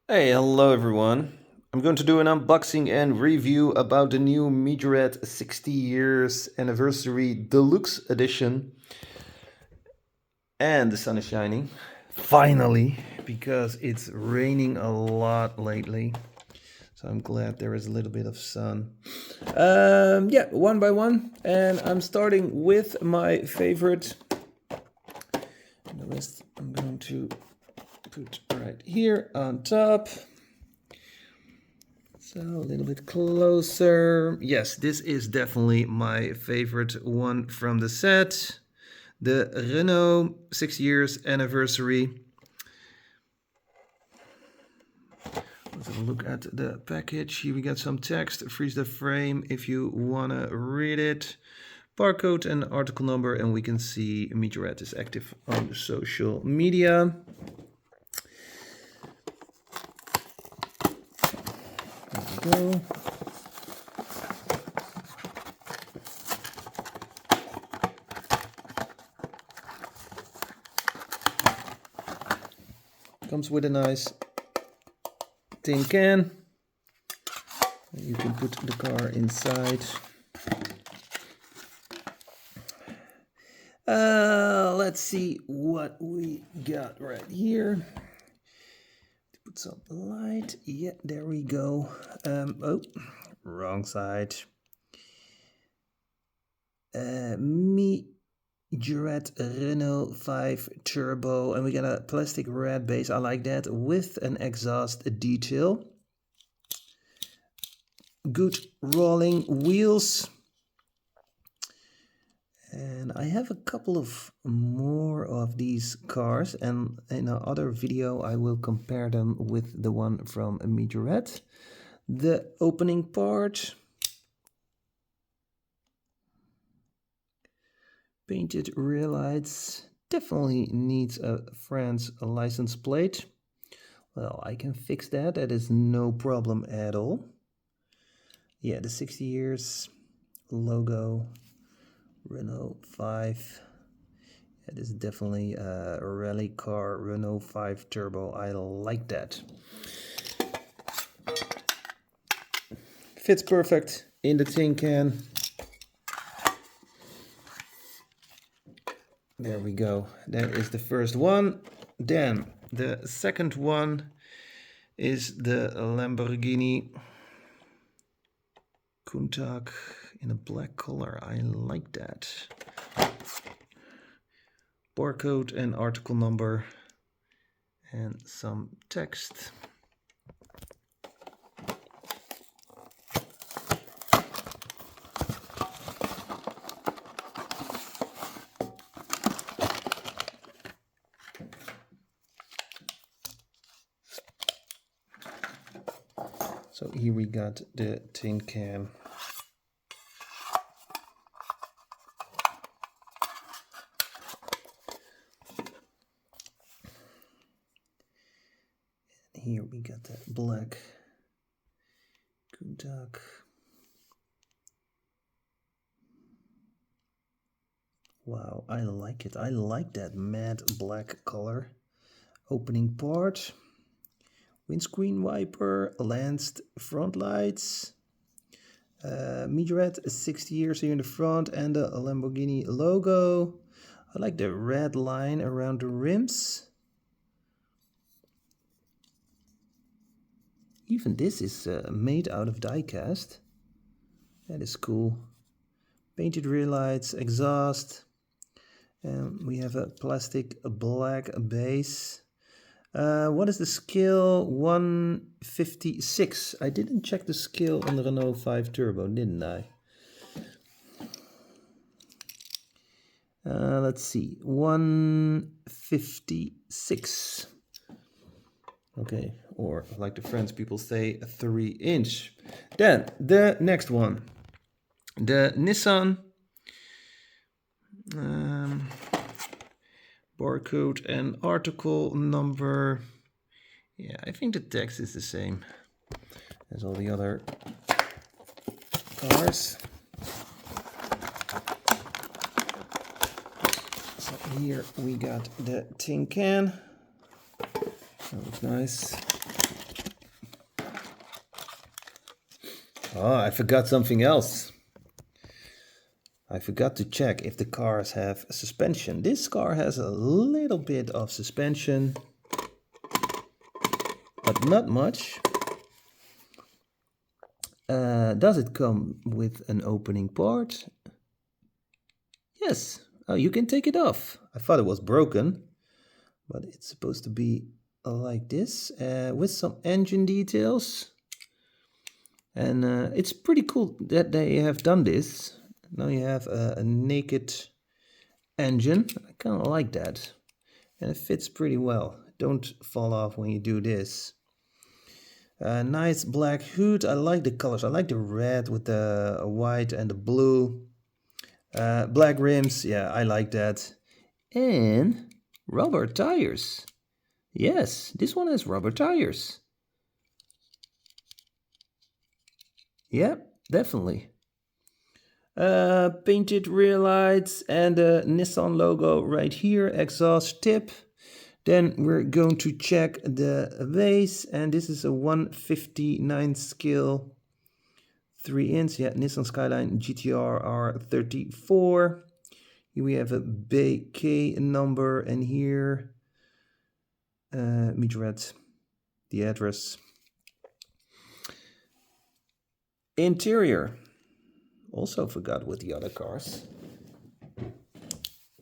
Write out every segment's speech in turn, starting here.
Hey, hello everyone. I'm going to do an unboxing and review about the new Majorette 60 years anniversary deluxe edition. And the sun is shining. Finally, because it's raining a lot lately. So I'm glad there is a little bit of sun. Yeah, one by one. And I'm starting with my favorite. And the rest I'm going to put right here on top. So a little bit closer. Yes, this is definitely my favorite one from the set. The Renault 6 years anniversary. Let's have a look at the package. Here we got some text. Freeze the frame if you want to read it. Barcode and article number, and we can see Majorette is active on social media. There we go. Comes with a nice tin can. You can put the car inside. Let's see what we got right here. Put some light. Yeah, there we go. Oh, wrong side. Majorette Renault 5 Turbo, and we got a plastic red base. I like that, with an exhaust detail. Good rolling wheels. And I have a couple of more of these cars, and in another video I will compare them with the one from Majorette. The opening part. Painted rear lights. Definitely needs a France license plate. Well, I can fix that. That is no problem at all. Yeah, the 60 years logo. Renault 5. That is definitely a rally car. Renault 5 Turbo. I like that. Fits perfect in the tin can. There we go. That is the first one. Then the second one is the Lamborghini Countach in a black color. I like that. Barcode and article number and some text. So here we got the tin can. Here we got that black Countach. Wow, I like it. I like that matte black color. Opening part. Windscreen wiper, lanced front lights. Majorette 60 years here in the front, and the Lamborghini logo. I like the red line around the rims. Even this is made out of diecast. That is cool. Painted rear lights, exhaust. And we have a plastic black base. What is the scale? 156. I didn't check the scale on the Renault 5 Turbo, didn't I? Let's see. 156. Okay, or like the French people say, 3-inch. Then the next one. The Nissan. Barcode and article number. Yeah, I think the text is the same as all the other cars. So here we got the tin can. That looks nice. Oh, I forgot something else. I forgot to check if the cars have suspension. This car has a little bit of suspension, but not much. Does it come with an opening part? Yes. Oh, you can take it off. I thought it was broken, but it's supposed to be like this with some engine details. And it's pretty cool that they have done this. Now you have a naked engine. I kind of like that. And it fits pretty well. Don't fall off when you do this. Nice black hood. I like the colors. I like the red with the white and the blue. Black rims. Yeah, I like that. And rubber tires. Yes, this one has rubber tires. Yeah, definitely. Painted rear lights and the Nissan logo right here, exhaust tip. Then we're going to check the base, and this is a 159 scale 3-inch, yeah, Nissan Skyline GTR R34. Here we have a BK number, and here Majorette, the address. Interior. Also forgot with the other cars.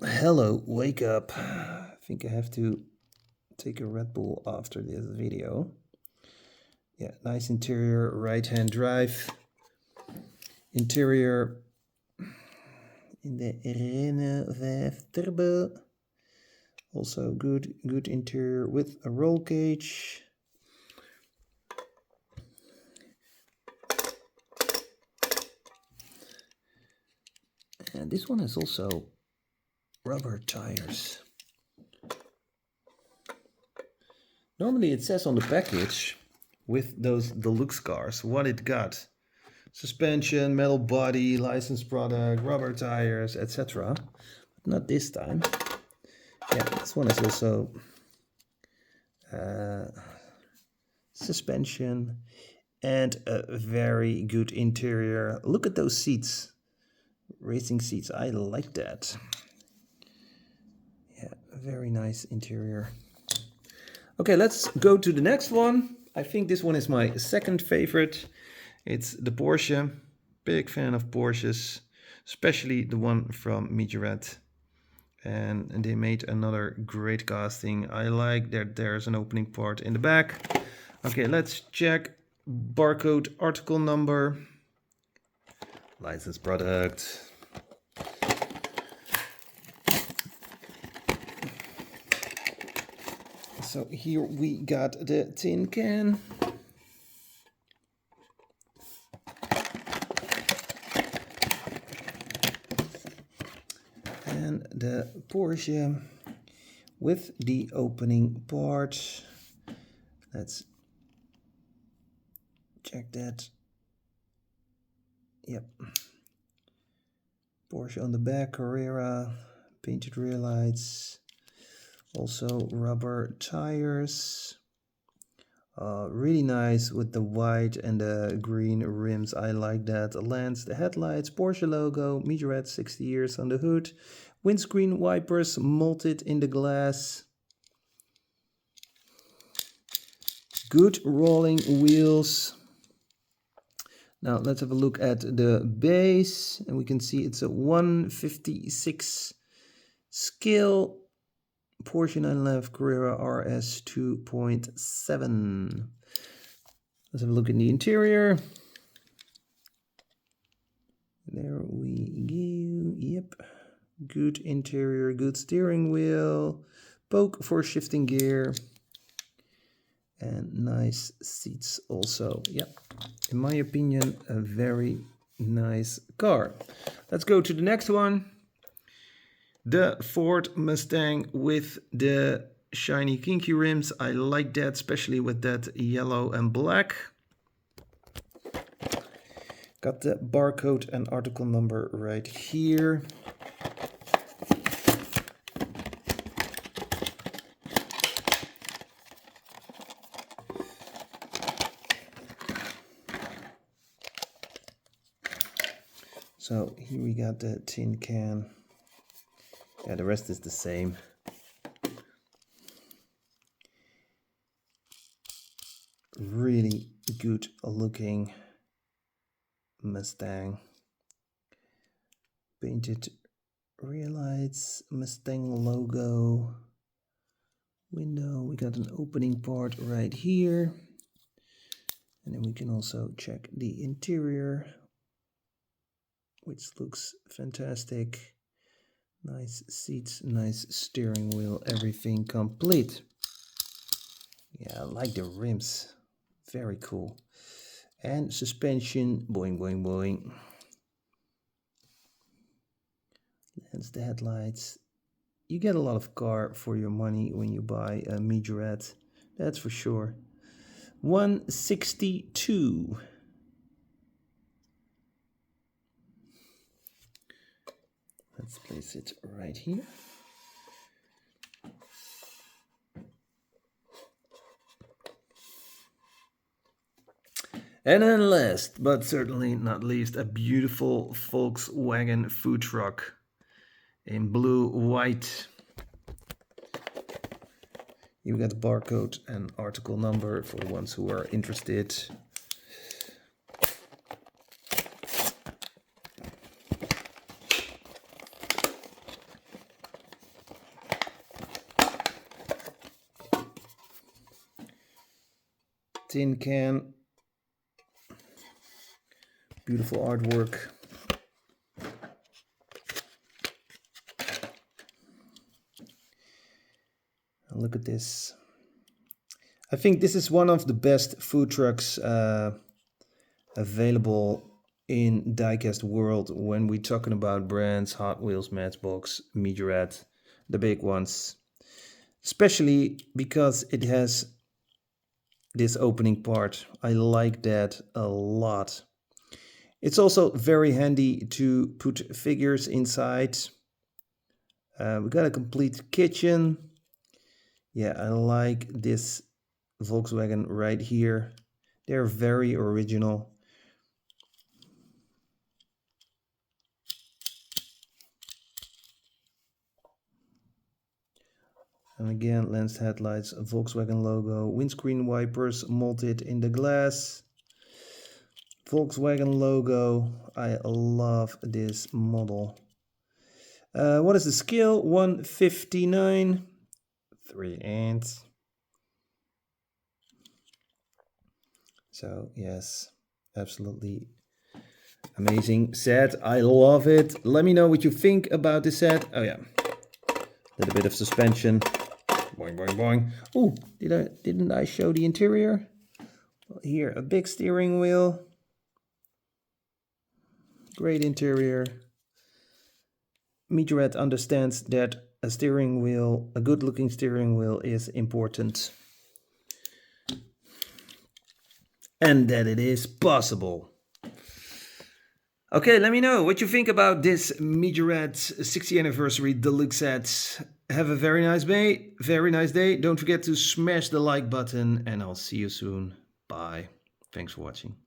Hello, wake up. I think I have to take a Red Bull after this video. Yeah, nice interior, right-hand drive. Interior in the Renault 5 Turbo. Also good interior with a roll cage. And this one has also rubber tires. Normally it says on the package with those deluxe cars what it got. Suspension, metal body, licensed product, rubber tires, etc. But not this time. Yeah, this one is also suspension and a very good interior. Look at those seats. Racing seats, I like that. Yeah, very nice interior. Okay, let's go to the next one. I think this one is my second favorite. It's the Porsche. Big fan of Porsches, especially the one from Majorette. And they made another great casting. I like that there's an opening part in the back. Okay, let's check barcode, article number, license product. So here we got the tin can. And the Porsche with the opening part. Let's check that. Yep. Porsche on the back, Carrera, painted rear lights. Also rubber tires. Really nice with the white and the green rims. I like that. The lens, the headlights, Porsche logo, Majorette 60 years on the hood. Windscreen wipers molded in the glass. Good rolling wheels. Now let's have a look at the base, and we can see it's a 156 scale Porsche 911 Carrera RS 2.7. Let's have a look in the interior. There we go. Yep. Good interior, good steering wheel, poke for shifting gear, and nice seats also. Yep. In my opinion, a very nice car. Let's go to the next one. The Ford Mustang with the shiny kinky rims. I like that, especially with that yellow and black. Got the barcode and article number right here. So here we got the tin can. Yeah, the rest is the same. Really good looking Mustang. Painted rear lights, Mustang logo, window. We got an opening part right here. And then we can also check the interior, which looks fantastic. Nice seats, nice steering wheel, everything complete. Yeah, I like the rims. Very cool. And suspension, boing, boing, boing. That's the headlights. You get a lot of car for your money when you buy a Majorette. That's for sure. 162. Let's place it right here. And then last, but certainly not least, a beautiful Volkswagen food truck in blue, white. You got the barcode and article number for the ones who are interested. Tin can. Beautiful artwork. Look at this. I think this is one of the best food trucks available in diecast world when we're talking about brands, Hot Wheels, Matchbox, Majorette, the big ones. Especially because it has this opening part. I like that a lot. It's also very handy to put figures inside. We got a complete kitchen. Yeah, I like this Volkswagen right here. They're very original. And again, lens headlights, Volkswagen logo, windscreen wipers molded in the glass. Volkswagen logo. I love this model. What is the scale? 159. 3 ants. So yes, absolutely amazing set. I love it. Let me know what you think about this set. Oh yeah, a little bit of suspension. Boing, boing, boing. Oh, didn't I show the interior? Well, here, a big steering wheel. Great interior. Majorette understands that a steering wheel, a good looking steering wheel is important. And that it is possible. Okay, let me know what you think about this Majorette 60th anniversary deluxe set. Have a very nice day. Don't forget to smash the like button and I'll see you soon. Bye. Thanks for watching.